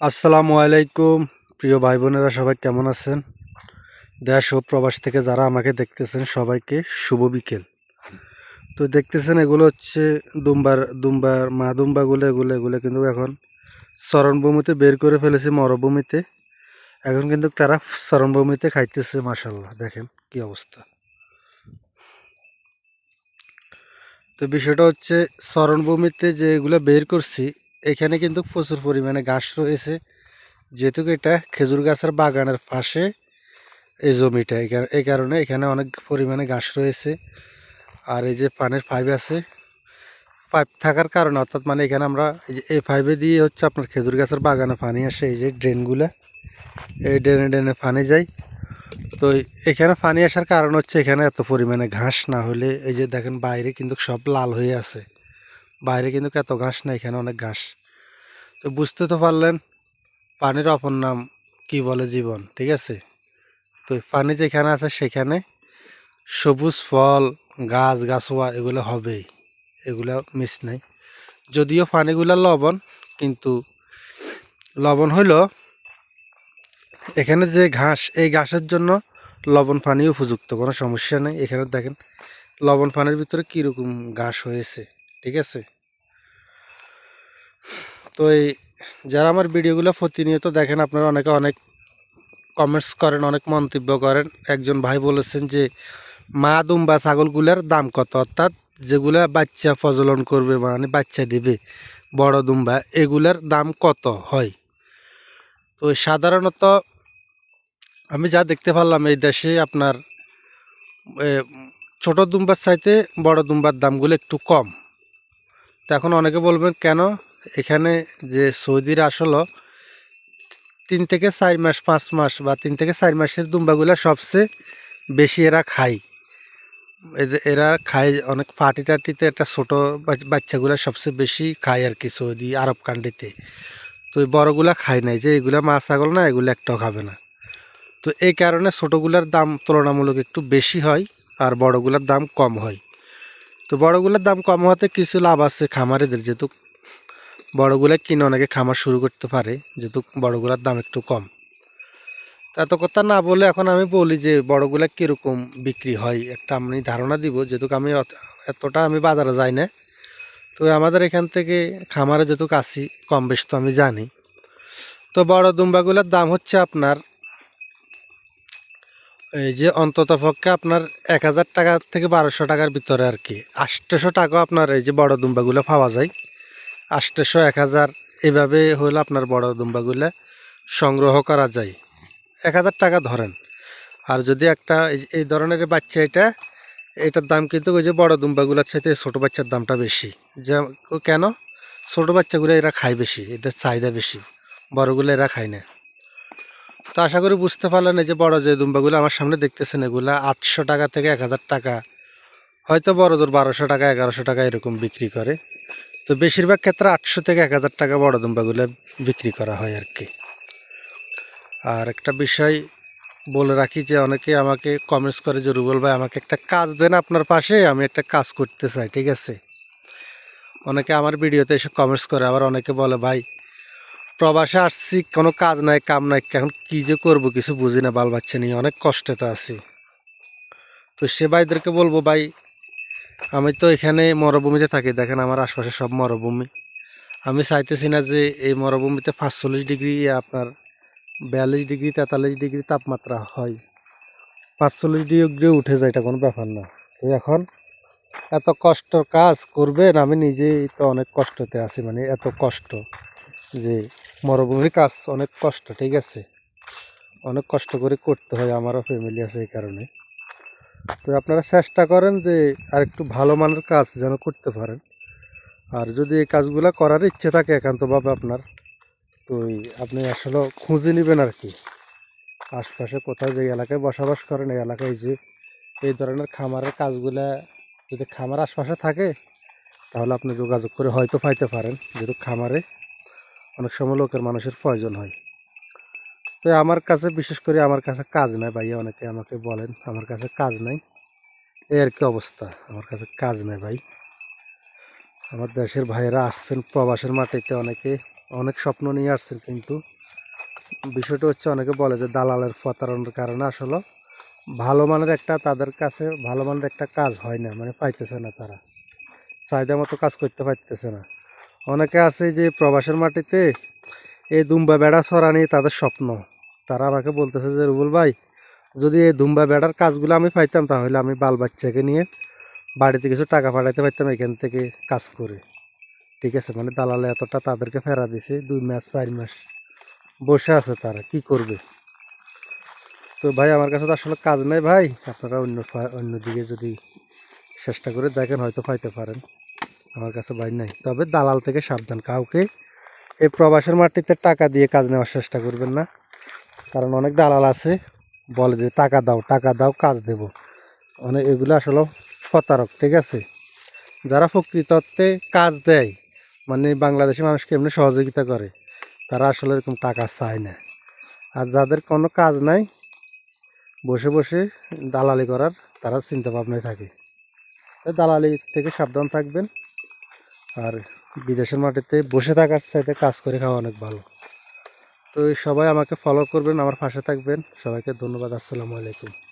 আসসালামু আলাইকুম। প্রিয় ভাই বোনেরা সবাই কেমন আছেন? দেশ ও প্রবাস থেকে যারা আমাকে দেখতেছেন সবাইকে শুভ বিকেল। তো দেখতেছেন এগুলো হচ্ছে দুম্বার মা দুম্বাগুলো এগুলো কিন্তু এখন চরণভূমিতে বের করে ফেলেছে মরুভূমিতে। এখন কিন্তু তারা চরণভূমিতে খাইতেছে, মাশাল্লাহ দেখেন কি অবস্থা। তো বিষয়টা হচ্ছে চরণভূমিতে যে এগুলো বের করছি, এখানে কিন্তু প্রচুর পরিমাণে ঘাস রয়েছে, যেহেতু এটা খেজুর গাছের বাগানের পাশে এই জমিটা। এই কারণে এখানে অনেক পরিমাণে ঘাস রয়েছে। আর এই যে পানির পাইপ আছে, পাইপ থাকার কারণে অর্থাৎ মানে এখানে আমরা এই পাইপে দিয়ে হচ্ছে আপনার খেজুর গাছের বাগানে পানি আসে, এই যে ড্রেনগুলা, এই ড্রেনে ড্রেনে পানি যায়। তো এখানে পানি আসার কারণ হচ্ছে এখানে এত পরিমাণে ঘাস, না হলে এই যে দেখেন বাইরে কিন্তু সব লাল হয়ে আছে, বাইরে কিন্তু এত ঘাস না, এখানে অনেক ঘাস। তো বুঝতে তো পারলেন পানির অপর নাম কি বলে জীবন, ঠিক আছে? তো পানি যেখানে আছে সেখানে সবুজ ফল, গাছ গাছোয়া এগুলো হবেই, এগুলো মিস নাই। যদিও পানিগুলো লবণ, কিন্তু লবণ হইল এখানে যে ঘাস, এই ঘাসের জন্য লবণ পানি উপযুক্ত, কোনো সমস্যা নেই। এখানে দেখেন লবণ পানির ভিতরে কীরকম ঘাস হয়েছে, ঠিক আছে? তো এই যারা আমার ভিডিওগুলো প্রতিনিয়ত দেখেন, আপনারা অনেকে অনেক কমেন্টস করেন, অনেক মন্তব্য করেন। একজন ভাই বলেছেন যে মা দুম্বা ছাগলগুলার দাম কত, অর্থাৎ যেগুলা বাচ্চা প্রজনন করবে মানে বাচ্চা দিবে, বড় দুম্বা, এগুলার দাম কত হয়। তো সাধারণত আমি যা দেখতে পারলাম এই দেশে আপনার এ, ছোট দুম্বার চাইতে বড় দুম্বার দামগুলো একটু কম। তো এখন অনেকে বলবেন কেন, এখানে যে সৌদির আসলে 3 থেকে 4 মাস 5 মাস বা 3 থেকে 4 মাসের দুম্বাগুলা সবচেয়ে বেশি এরা খায়। এরা খায় অনেক পার্টি টাটিতে, একটা ছোটো বাচ্চাগুলা সবচেয়ে বেশি খায় আর কি সৌদি আরব কান্ট্রিতে। তো এই বড়গুলা খায় নাই, যে এগুলা মা ছাগল না, এগুলো একটাও খাবে না। তো এই কারণে ছোটোগুলার দাম তুলনামূলক একটু বেশি হয়, আর বড়গুলার দাম কম হয়। তো বড়গুলার দাম কম হতে কিছু লাভ আছে খামারিদের, যেহেতু বড়গুলা কিনে অনেকে খামার শুরু করতে পারে, যেহেতু বড়গুলার দাম একটু কম। এত কথা না বলে এখন আমি বলি যে বড়গুলা কীরকম বিক্রি হয়, একটা আমি ধারণা দিব, যেহেতু আমি এতটা আমি বাজারে যাই না। তো আমাদের এখান থেকে খামারে যেহেতু আসি, কম বেশ তো আমি জানি। তো বড় দুম্বাগুলোর দাম হচ্ছে আপনার এই যে অন্তত পক্ষে আপনার 1000 টাকা থেকে 1200 টাকার ভিতরে আর কি। 800 টাকা আপনার এই যে বড় দুম্বাগুলো পাওয়া যায়, 800 1000 এভাবে হলে আপনার বড় দুম্বাগুলো সংগ্রহ করা যায়। 1000 টাকা ধরেন। আর যদি একটা এই ধরনের বাচ্চা, এটার দাম কিন্তু ওই যে বড় দুম্বাগুলোর চাইতে ছোটো বাচ্চার দামটা বেশি। যে কেন, ছোটো বাচ্চাগুলো এরা খায় বেশি, এদের চাহিদা বেশি, বড়গুলো এরা খায় না। তো আশা করি বুঝতে পারলেন, এই যে বড় যে দুম্বাগুলো আমার সামনে দেখতেছেন, এগুলো 800 টাকা থেকে 1000 টাকা, হয়তো বড়দের 1200 টাকা 1100 টাকা এরকম বিক্রি করে। তো বেশিরভাগ ক্ষেত্রে 800 থেকে 1000 টাকা বড় দুম্বাগুলো বিক্রি করা হয় আর কি। আর একটা বিষয় বলে রাখি যে অনেকে আমাকে কমেন্টস করে যে রুবেল ভাই আমাকে একটা কাজ দেন আপনার পাশে, আমি একটা কাজ করতে চাই, ঠিক আছে? অনেকে আমার ভিডিওতে এসে কমেন্টস করে, আবার অনেকে বলে ভাই প্রবাসে আসছি, কোনো কাজ নাই কাম নাই, এখন কী যে করবো কিছু বুঝি না, বাল বাচ্চা নিয়ে অনেক কষ্টেতে আছি। তো সে ভাইদেরকে বলবো, ভাই আমি তো এখানে মরুভূমিতে থাকি, দেখেন আমার আশপাশে সব মরুভূমি। আমি চাইতেছি না যে এই মরুভূমিতে 45 ডিগ্রি আপনার 42 ডিগ্রি 43 ডিগ্রি তাপমাত্রা হয়, 45 ডিগ্রি উঠে যায়, এটা কোনো ব্যাপার না। তো এখন এত কষ্ট কাজ করবেন, আমি নিজেই তো অনেক কষ্টতে আছি, মানে এত কষ্ট যে মরুভূমির কাজ অনেক কষ্ট, ঠিক আছে? অনেক কষ্ট করে করতে হয়, আমারও ফ্যামিলি আছে এই কারণে। তো আপনারা চেষ্টা করেন যে আর একটু ভালো মানের কাজ যেন করতে পারেন। আর যদি এই কাজগুলো করার ইচ্ছে থাকে একান্তভাবে আপনার, তো আপনি আসলে খুঁজে নেবেন আর কি, আশপাশে কোথাও যে এলাকায় বসবাস করেন এই এলাকায় যে এই ধরনের খামারের কাজগুলা যদি খামার আশপাশে থাকে, তাহলে আপনি যোগাযোগ করে হয়তো পাইতে পারেন, যেহেতু খামারে অনেক সময় লোকের মানুষের প্রয়োজন হয়। তো আমার কাছে বিশেষ করে আমার কাছে কাজ নাই ভাই, অনেকে আমাকে বলেন আমার কাছে কাজ নাই, এই আর কি অবস্থা, আমার কাছে কাজ নাই ভাই। আমার দেশের ভাইয়েরা আসছেন প্রবাসের মাটিতে, অনেকে অনেক স্বপ্ন নিয়ে আসছেন, কিন্তু বিষয়টা হচ্ছে অনেকে বলে যে দালালের প্রতারণার কারণে আসলে ভালো মানের একটা তাদের কাছে ভালো মানের একটা কাজ হয় না, মানে পাইতেছে না, তারা চাহিদা মতো কাজ করতে পারতেছে না। অনেকে আছে যে প্রবাসের মাটিতে এই দুম্বা বেড়া চড়ানি তাদের স্বপ্ন। তারা আমাকে বলতেছে যে রুবুল ভাই, যদি এই দুম্বা বেড়ার কাজগুলো আমি পাইতাম তাহলে আমি বাল বাচ্চাকে নিয়ে বাড়িতে কিছু টাকা পাঠাইতে পারতাম এখান থেকে কাজ করে। ঠিক আছে, মানে দালালে এতটা তাদেরকে ফেরা দিছে, 2 মাস 4 মাস বসে আছে, তারা কি করবে? তো ভাই আমার কাছে তো আসলে কাজ নাই ভাই, আপনারা অন্যদিকে যদি চেষ্টা করে দেখেন হয়তো পাইতে পারেন। আমার কাছে ভাই নাই, তবে দালাল থেকে সাবধান, কাউকে এই প্রবাসের মাটিতে টাকা দিয়ে কাজ নেওয়ার চেষ্টা করবেন না, কারণ অনেক দালাল আছে বলে যে টাকা দাও টাকা দাও কাজ দেব, অনেক এগুলো আসলে প্রতারক। ঠিক আছে, যারা প্রকৃততে কাজ দেয়, মানে বাংলাদেশি মানুষকে এমনি সহযোগিতা করে, তারা আসলে এরকম টাকা চায় না। আর যাদের কোনো কাজ নাই, বসে বসে দালালি করার, তারা চিন্তা ভাবনায় থাকে। তাই দালালি থেকে সাবধান থাকবেন। আর বিদেশের মাটিতে বসে থাকার চাইতে কাজ করে খাওয়া অনেক ভালো। তো সবাই আমাকে ফলো করবেন, আমার পাশে থাকবেন। সবাইকে ধন্যবাদ। আসসালামু আলাইকুম।